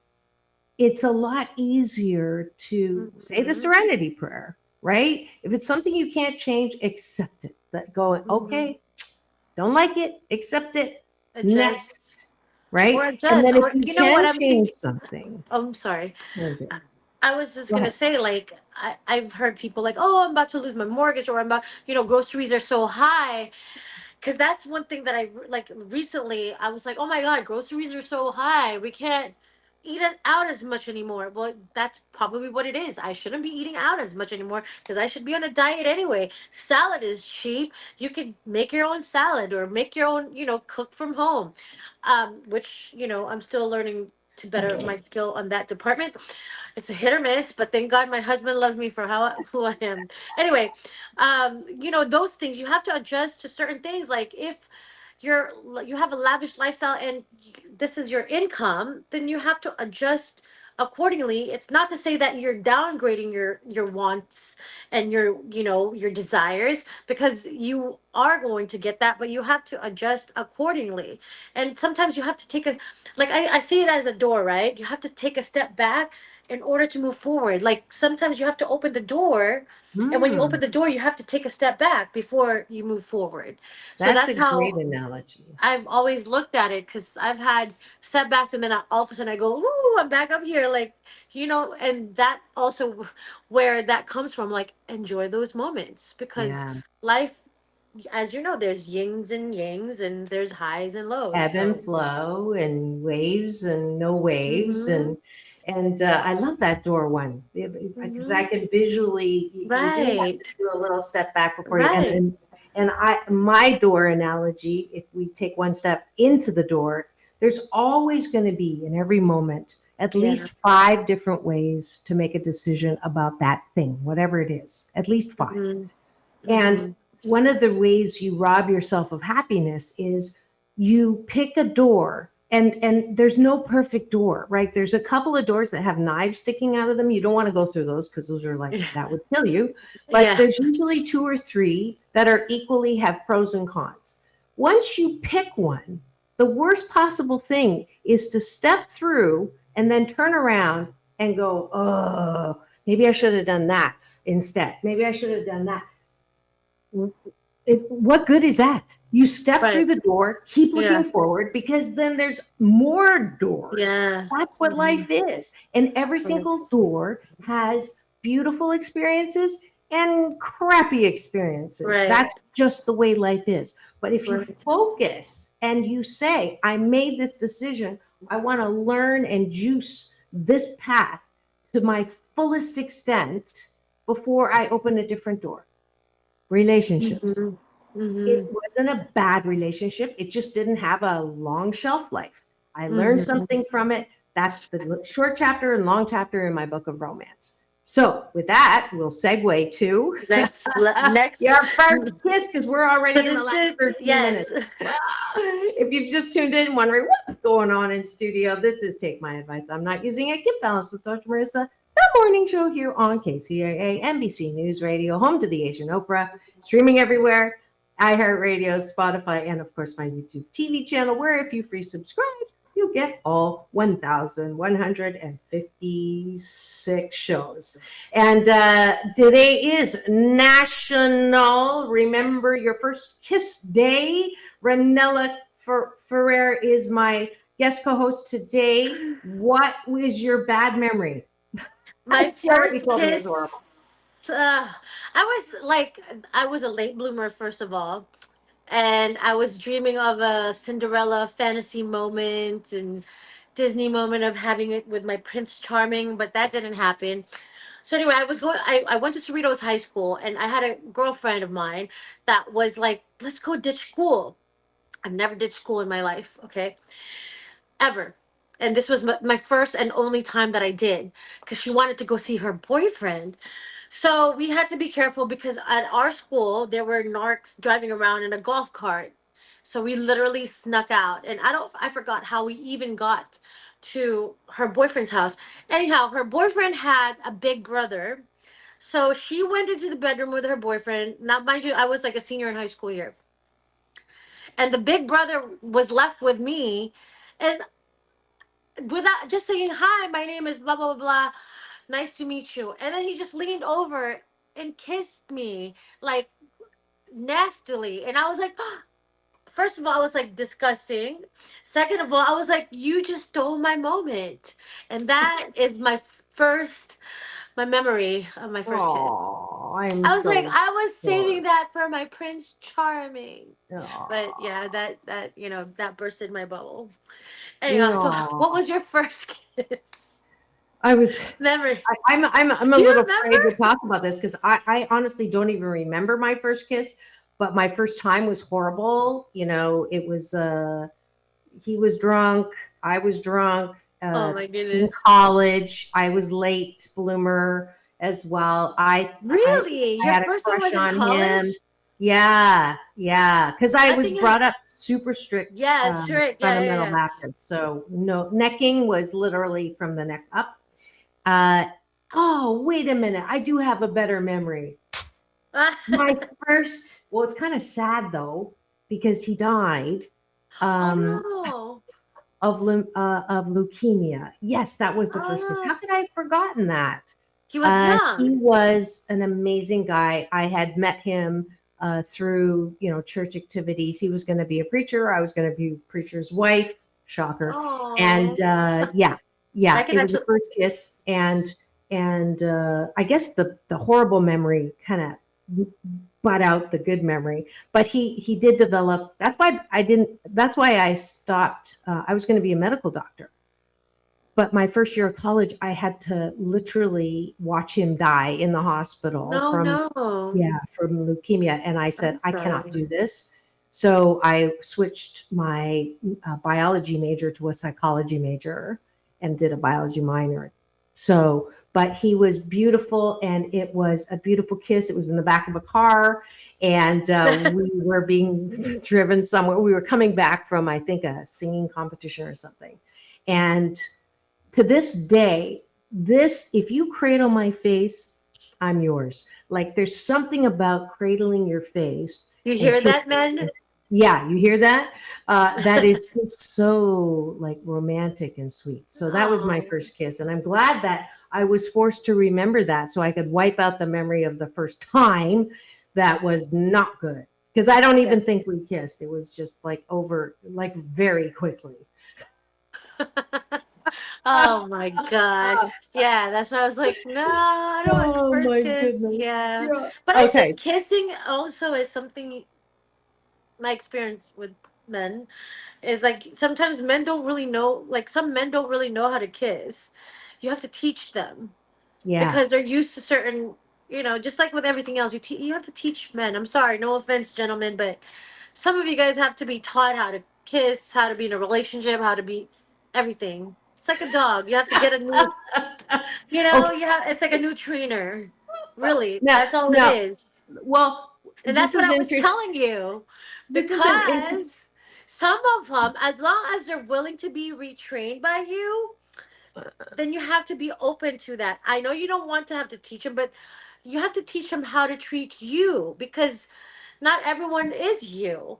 S2: it's a lot easier to say the
S3: Mm-hmm.
S2: serenity prayer, right? If it's something you can't change, accept it. That go,
S3: Mm-hmm.
S2: okay, don't like it, accept it.
S3: Adjust.
S2: Next,
S3: Or
S2: right? And
S3: adjust.
S2: then if
S3: Or
S2: you
S3: you know what
S2: can
S3: I'm
S2: change
S3: thinking?
S2: something,
S3: Oh, I'm sorry.
S2: change it.
S3: I was just
S2: Go
S3: gonna
S2: ahead.
S3: say, like, I've heard people like, oh, I'm about to lose my mortgage, or I'm about, groceries are so high. Because that's one thing that like recently. I was like, oh my god, groceries are so high. We can't eat out as much anymore. Well, that's probably what it is. I shouldn't be eating out as much anymore, because I should be on a diet anyway. Salad is cheap. You can make your own salad, or make your own, cook from home. Which, I'm still learning to better my skill on that department. It's a hit or miss, but thank God my husband loves me for who I am. Anyway, those things you have to adjust to certain things. Like, if you have a lavish lifestyle, and this is your income, then you have to adjust accordingly. It's not to say that you're downgrading your wants and your, your desires, because you are going to get that, but you have to adjust accordingly. And sometimes you have to take a, like, I see it as a door, right? You have to take a step back in order to move forward. Like sometimes you have to open the door, and when you
S2: Hmm,
S3: open the door, you have to take a step back before you move forward. So
S2: that's a
S3: that's
S2: great
S3: how
S2: analogy.
S3: I've always looked at it, because I've had setbacks, and then all of a sudden I go, "Ooh, I'm back up here!" Like, and that also where that comes from. Like, enjoy those moments, because
S2: Yeah.
S3: life, as you know, there's yings and yangs, and there's highs and lows.
S2: Ebb and
S3: So,
S2: flow and waves and no waves
S3: mm-hmm,
S2: and I love that door one because I
S3: mm-hmm,
S2: could visually you do have to
S3: right,
S2: do a little step back before you
S3: right,
S2: and I my door analogy, if we take one step into the door, there's always going to be in every moment at
S3: yeah,
S2: least 5 different ways to make a decision about that thing, whatever it is, at least 5.
S3: mm-hmm,
S2: And
S3: mm-hmm,
S2: one of the ways you rob yourself of happiness is you pick a door and there's no perfect door, right? There's a couple of doors that have knives sticking out of them. You don't want to go through those because those are like that would kill you. But
S3: yeah,
S2: there's usually 2 or 3 that are equally have pros and cons. Once you pick one, the worst possible thing is to step through and then turn around and go, oh, maybe I should have done that instead. Maybe I should have done that. What good is that? You step through
S3: right,
S2: the door, keep looking
S3: yeah,
S2: forward because then there's more doors.
S3: yeah,
S2: That's what
S3: mm-hmm,
S2: life is. And every single
S3: right,
S2: door has beautiful experiences and crappy experiences.
S3: right,
S2: That's just the way life is. But if you
S3: right,
S2: focus and you say, I made this decision, I want to learn and juice this path to my fullest extent before I open a different door. Relationships.
S3: mm-hmm, mm-hmm,
S2: It wasn't a bad relationship. It just didn't have a long shelf life. I learned
S3: mm-hmm.
S2: something from it. That's the short chapter and long chapter in my book of romance. So, with that, we'll segue to
S3: Next.
S2: your first kiss because we're already in the last 13 minutes.
S3: Yes.
S2: Well, if you've just tuned in wondering what's going on in studio, this is Take My Advice. I'm not using a gift balance with Dr. Marissa, the morning show here on KCAA, NBC News Radio, home to the Asian Oprah, streaming everywhere, iHeartRadio, Spotify, and of course my YouTube TV channel, where if you free subscribe, you'll get all 1,156 shows. And today is National Remember Your First Kiss Day. Ranella Ferrer is my guest co-host today. What was your bad memory?
S3: My
S2: She already
S3: first
S2: told me it was
S3: kiss.
S2: horrible.
S3: I was like, I was a late bloomer, first of all. And I was dreaming of a Cinderella fantasy moment and Disney moment of having it with my Prince Charming, but that didn't happen. So anyway, I went to Cerritos High School, and I had a girlfriend of mine that was like, let's go ditch school. I've never ditched school in my life, okay? Ever. And this was my first and only time that I did, because she wanted to go see her boyfriend. So we had to be careful, because at our school there were narcs driving around in a golf cart. So we literally snuck out, and I forgot how we even got to her boyfriend's house. Anyhow, her boyfriend had a big brother. So she went into the bedroom with her boyfriend. Now, mind you, I was like a senior in high school here. And the big brother was left with me. And without just saying, hi, my name is blah, blah, blah, blah. Nice to meet you. And then he just leaned over and kissed me, like, nastily. And I was like, first of all, I was like, disgusting. Second of all, I was like, you just stole my moment. And that is my memory of my first kiss.
S2: Oh, I'm
S3: I was like,
S2: so
S3: I was
S2: sorry.
S3: saving that for my Prince Charming. But yeah,
S2: Oh,
S3: that bursted my bubble. Anyway, so what
S2: no.
S3: was your first kiss
S2: I was
S3: memory?
S2: I'm a
S3: Do you
S2: little
S3: remember?
S2: afraid to talk about this because I honestly don't even remember my first kiss, but my first time was horrible. It was he was drunk, I was drunk,
S3: Oh my
S2: in
S3: goodness.
S2: college. I was late bloomer as well.
S3: Really?
S2: I
S3: Your
S2: had a
S3: first one
S2: crush
S3: was in
S2: on him.
S3: college?
S2: Yeah, yeah, because I was
S3: Nothing.
S2: brought up super strict
S3: Yeah, sure. Yeah, yeah,
S2: fundamental
S3: yeah.
S2: Baptist. So no necking was literally from the neck up. Uh, oh, wait a minute. I do have a better memory. My first, well, it's kind of sad though, because he died
S3: Oh
S2: um,
S3: no.
S2: of leukemia. Yes, that was the
S3: Oh
S2: first kiss. How
S3: no.
S2: could I have forgotten that?
S3: He was
S2: He
S3: young.
S2: was an amazing guy. I had met him through, church activities. He was going to be a preacher. I was going to be a preacher's wife. Shocker. And
S3: Oh. I
S2: yeah,
S3: can
S2: it was the
S3: actually.
S2: first kiss. And I guess the horrible memory kind of butt out the good memory. But he did develop. That's why I didn't. That's why I stopped. I was going to be a medical doctor, but my first year of college, I had to literally watch him die in the hospital
S3: No,
S2: from,
S3: no.
S2: yeah, from leukemia. And I
S3: I'm
S2: said, I cannot
S3: sorry.
S2: do this. So I switched my biology major to a psychology major and did a biology minor. So, but he was beautiful, and it was a beautiful kiss. It was in the back of a car, and we were being driven somewhere. We were coming back from, I think, a singing competition or something. And to this day, this, if you cradle my face, I'm yours. Like there's something about cradling your face
S3: You
S2: and
S3: hear that,
S2: kissing.
S3: men?
S2: Yeah, you hear that? That is just so like romantic and sweet. So that was my
S3: Oh,
S2: first kiss. And I'm glad that I was forced to remember that so I could wipe out the memory of the first time that was not good. Because I don't
S3: yeah.
S2: even think we kissed. It was just like over, like very quickly.
S3: Oh my God. Yeah, that's why I was like, no, I don't want
S2: Oh
S3: first
S2: my
S3: kiss.
S2: goodness.
S3: Yeah.
S2: Yeah.
S3: But I
S2: Okay.
S3: think kissing also is something my experience with men is like sometimes men don't really know, like some men don't really know how to kiss. You have to teach them
S2: Yeah.
S3: because they're used to certain, just like with everything else, you have to teach men. I'm sorry, no offense, gentlemen, but some of you guys have to be taught how to kiss, how to be in a relationship, how to be everything. It's like a dog. You have to get a new,
S2: Okay.
S3: it's like a new trainer. Really,
S2: Now,
S3: that's all it
S2: now,
S3: is.
S2: well,
S3: And
S2: this
S3: that's what
S2: is
S3: I was
S2: interesting.
S3: telling you.
S2: This is an interesting.
S3: Because some of them, as long as they're willing to be retrained by you, then you have to be open to that. I know you don't want to have to teach them, but you have to teach them how to treat you because not everyone is you.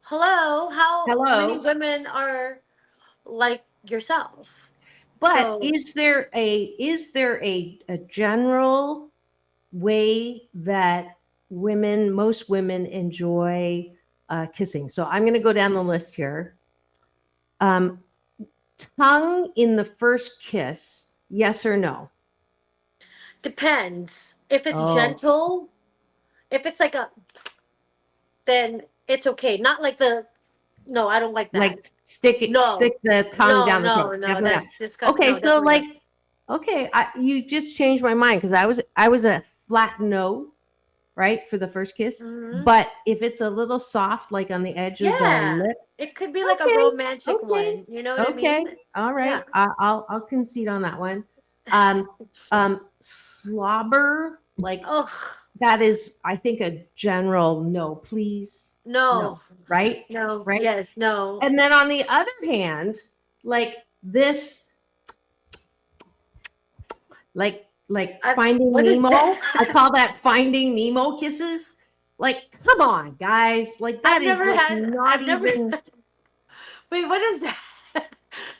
S3: Hello, how many
S2: Hello.
S3: women are like yourself?
S2: But
S3: So
S2: is there a general way that most women enjoy kissing? So I'm going to go down the list here. Um, Tongue in the first kiss, yes or no?
S3: depends. If it's
S2: Oh,
S3: gentle, if it's like a, then it's okay. Not like the, no, I don't like
S2: like
S3: that.
S2: stick
S3: No,
S2: the tongue
S3: no,
S2: down the
S3: no,
S2: throat.
S3: no.
S2: Definitely not.
S3: That's disgusting.
S2: Okay,
S3: No,
S2: so
S3: definitely
S2: like,
S3: not.
S2: okay, you just changed my mind because I was a flat no, right, for the first kiss.
S3: Hmm.
S2: But if it's a little soft, like on the edge of the
S3: Yeah,
S2: lip,
S3: it could be like a
S2: okay,
S3: romantic
S2: okay,
S3: one. You know what I
S2: okay,
S3: mean?
S2: all
S3: Yeah.
S2: right, I'll concede on that one. Um, Slobber, like
S3: Oh
S2: that is, I think, a general no, please, no,
S3: no,
S2: right,
S3: no,
S2: right.
S3: yes, no.
S2: And then on the other hand, like this, like Finding
S3: What is
S2: Nemo. I
S3: that?
S2: call that Finding Nemo kisses. Like, come on, guys. Like that
S3: I've
S2: is
S3: never
S2: like
S3: had.
S2: not
S3: I've never.
S2: even
S3: Wait, what is that?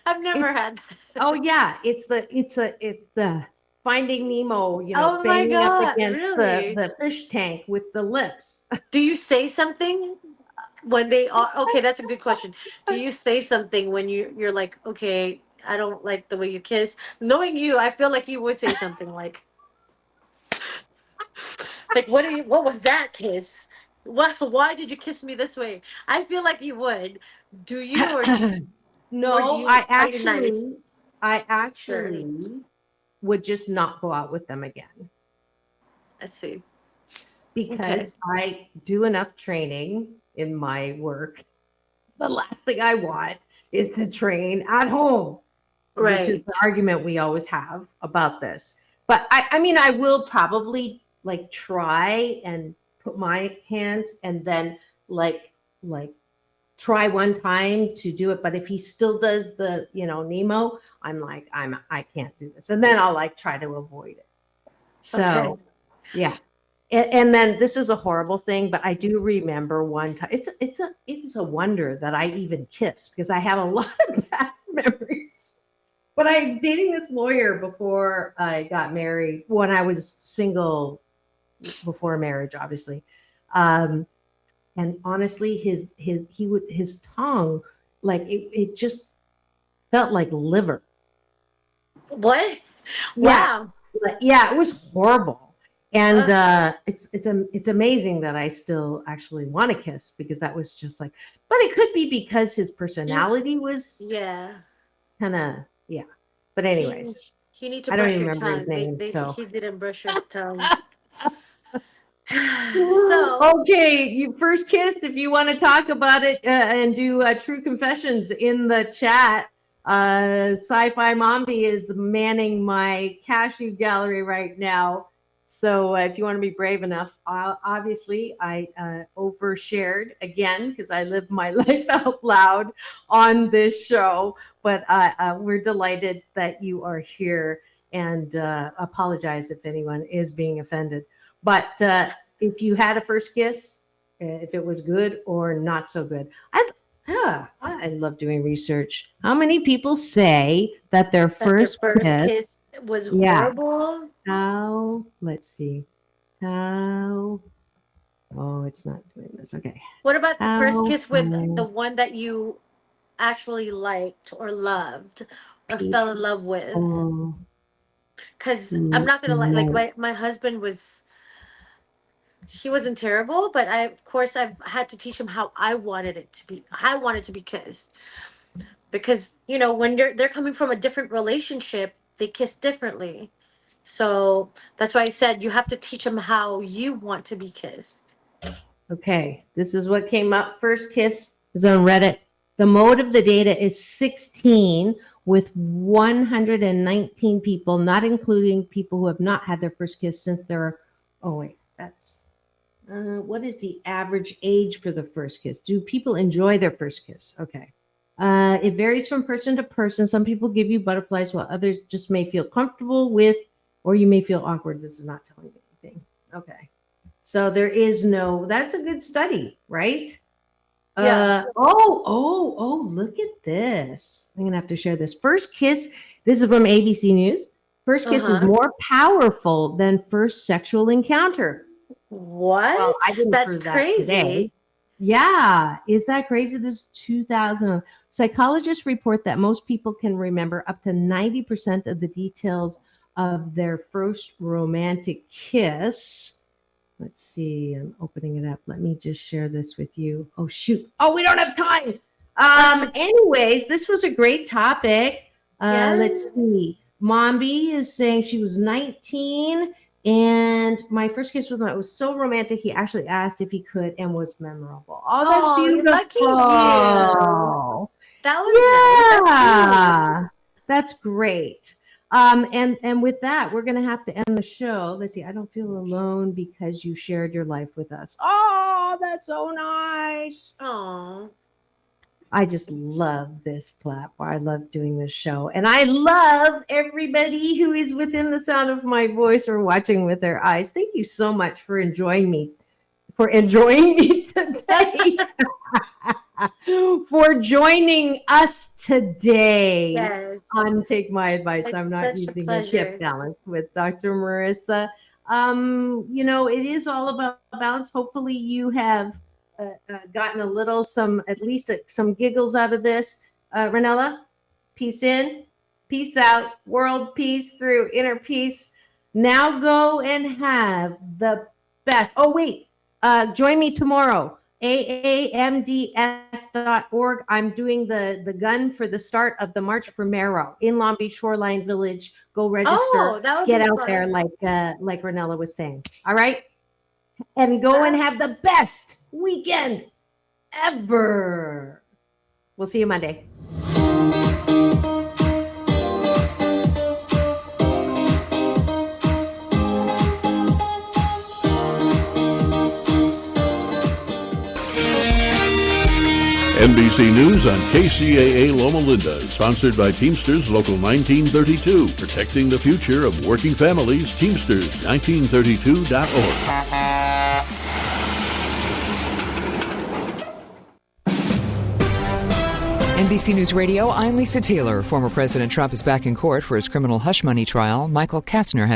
S3: I've
S2: it.
S3: never had
S2: Oh
S3: that.
S2: yeah, it's the Finding Nemo,
S3: Oh my
S2: banging up
S3: god!
S2: against the
S3: Really?
S2: the fish tank with the lips.
S3: Do you say something when they are okay? That's a good question. Do you say something when you're like, okay, I don't like the way you kiss? Knowing you, I feel like you would say something like what are you? What was that kiss? What? Why did you kiss me this way? I feel like you would. Do you or do
S2: No,
S3: you? Are you nice?
S2: I
S3: Sure.
S2: actually would just not go out with them again
S3: I see. Okay.
S2: because I do enough training in my work. The last thing I want is to train at home, which is the
S3: Right.
S2: argument we always have about this. But I mean, I will probably like try and put my hands and then like try one time to do it, but if he still does the, Nemo, I'm like, I can't do this. And then I'll like try to avoid it. So
S3: Okay.
S2: yeah. And then this is a horrible thing, but I do remember one time. It's a wonder that I even kissed, because I have a lot of bad memories. But I was dating this lawyer before I got married, when I was single before marriage, obviously. And honestly, his tongue, like it just felt like liver.
S3: What?
S2: Yeah,
S3: Wow.
S2: yeah, it was horrible. And
S3: Uh,
S2: it's amazing that I still actually want to kiss, because that was just like, but it could be because his
S3: you,
S2: personality was
S3: yeah.
S2: kind of, yeah. But
S3: He
S2: anyways,
S3: you need to
S2: I don't
S3: brush
S2: even
S3: your
S2: remember his
S3: tongue.
S2: name. So
S3: He didn't brush his tongue. So
S2: okay, you first kissed. If you want to talk about it and do true confessions in the chat, Sci-Fi Mombi is manning my cashew gallery right now. So if you want to be brave enough, obviously I overshared again, because I live my life out loud on this show. But we're delighted that you are here, and apologize if anyone is being offended. But if you had a first kiss, if it was good or not so good. I love doing research. How many people say that their
S3: that their
S2: first
S3: first
S2: kiss,
S3: kiss was
S2: yeah,
S3: horrible.
S2: let's see, how, oh, it's not doing this. Okay.
S3: What about the first
S2: How
S3: kiss with the one that you actually liked or loved or fell in love with?
S2: people
S3: Because I'm not gonna lie, like
S2: like,
S3: my husband was, he wasn't terrible, but of course I've had to teach him how I wanted it to be. I wanted to be kissed, because when they're coming from a different relationship, they kiss differently. So that's why I said you have to teach them how you want to be kissed.
S2: okay, this is what came up. First kiss is on Reddit. The mode of the data is 16, with 119 people, not including people who have not had their first kiss since they're, oh, wait, that's, what is the average age for the first kiss? Do people enjoy their first kiss? Okay. It varies from person to person. Some people give you butterflies, while others just may feel comfortable with, or you may feel awkward. This is not telling me anything. Okay. So there is no, that's a good study, right?
S3: Yeah.
S2: Look at this. I'm going to have to share this. First kiss, this is from ABC News. First kiss is
S3: Uh-huh.
S2: more powerful than first sexual encounter. Well, I
S3: What?
S2: didn't
S3: That's
S2: prove that today.
S3: crazy.
S2: Yeah. Is that crazy? This is 2000. Psychologists report that most people can remember up to 90% of the details of their first romantic kiss. Let's see. I'm opening it up. Let me just share this with you. Oh, shoot. Oh, we don't have time. Anyways, this was a great topic. Let's
S3: Yes.
S2: see. Mombi is saying she was 19, and my first kiss with him, it was so romantic. He actually asked if he could, and was memorable. Oh, that's
S3: Oh, you lucky you.
S2: beautiful.
S3: That was nice. That's sweet.
S2: Yeah, that's great. And with that, we're gonna have to end the show. Let's see. I don't feel alone because you shared your life with us. Oh, that's so nice.
S3: Oh.
S2: I just love this platform. I love doing this show. And I love everybody who is within the sound of my voice or watching with their eyes. Thank you so much for enjoying me today. For joining us today
S3: Yes.
S2: on Take My Advice.
S3: It's
S2: I'm not
S3: such a
S2: using a
S3: pleasure.
S2: hip balance with Dr. Marissa. It is all about balance. Hopefully you have gotten a little, at least some giggles out of this. Ranella, peace in, peace out, world peace through inner peace. Now go and have the best. Oh, wait, join me tomorrow. AAMDS.org. I'm doing the gun for the start of the March for Marrow in Long Beach Shoreline Village. Go register.
S3: Oh, that would
S2: Get
S3: be
S2: out
S3: fun.
S2: there like Ranella was saying. All right? And go and have the best weekend ever. We'll see you Monday.
S1: NBC News on KCAA Loma Linda, sponsored by Teamsters Local 1932, protecting the future of working families. Teamsters1932.org.
S4: NBC News Radio, I'm Lisa Taylor. Former President Trump is back in court for his criminal hush money trial. Michael Kastner has